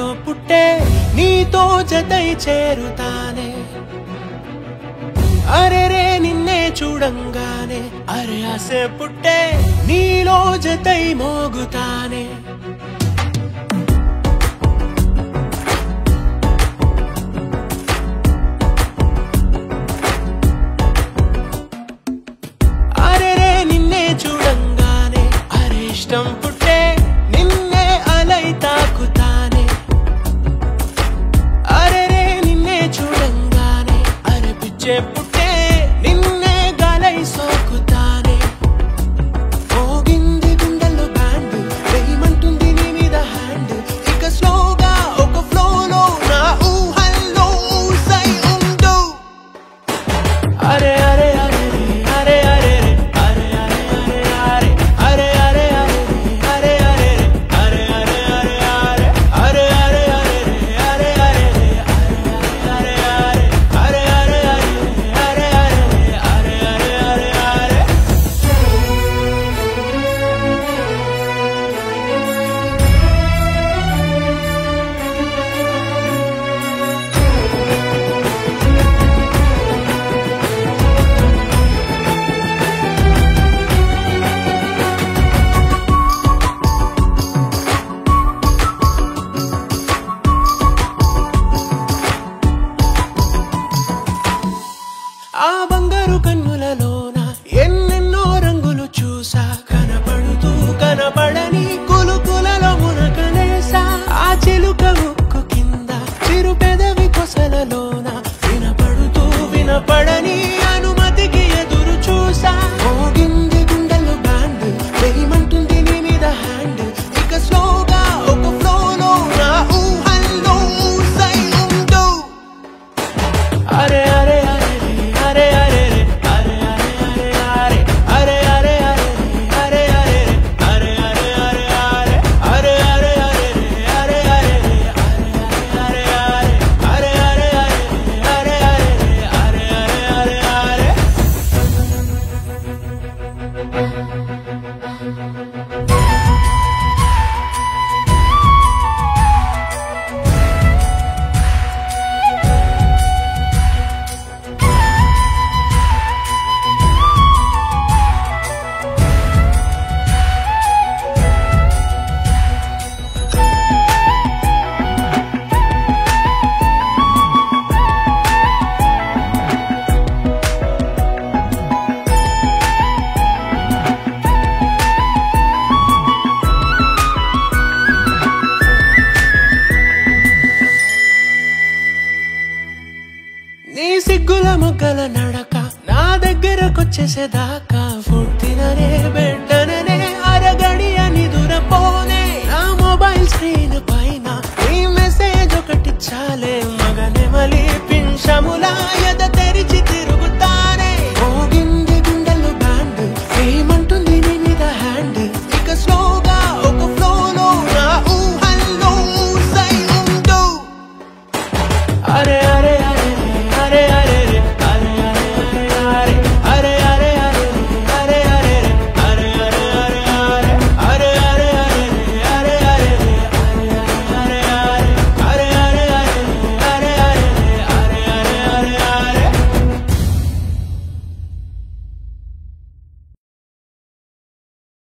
నీతో పుట్టే నీతో జతై చేరుతానే అరే రే నిన్నే చూడంగానే అరే ఆసే పుట్టే నీలో జతై మోగుతానే అరే రే నిన్నే చూడంగానే అరే ఇష్టం పుట్టే నిన్నే అలై తాకుతానే అరే రే నిన్నే చూడంగానే అరే పిచ్చే పుట్టే నిన్నే గాలై సోకుతానే మోగింది గుండెల్లో బ్యాండ్ వేయమంటుంది నీ మీద హ్యాండ్ ఇక స్లోగా ఒక ఫ్లోలో నా ఊహల్లో ఊసై ఉండు అరే అరే అరే అరే అరే అరే అరే అరే అరే అరే అరే అరే అరే అరే అరే అరే అరే అరే ఆ బంగారు కన్నులలోన ఎన్నెన్నో రంగులు చూసా కనపడుతూ కనపడని కులుకులలో మునకనేసా ఆ చిలుక ముక్కు కింద చిరు పెదవి కొసలలోన వినపడుతూ వినపడని అనుమతికి ఎదురు చూసా మోగింది గుండెల్లో బ్యాండ్ వేయమంటుంది నీ మీద హ్యాండ్ ఇక స్లోగా ఒక ఫ్లోలో నా ఊహల్లో ఊసై ఉండు అరే అరే అరే అరే అరే అరే అరే అరే అరే అరే అరే అరే అరే అరే అరే నీ సిగ్గుల మొగ్గల నడక నా దగ్గరకొచ్చేసేదాకా ఫుడ్ తినరే బెడ్డ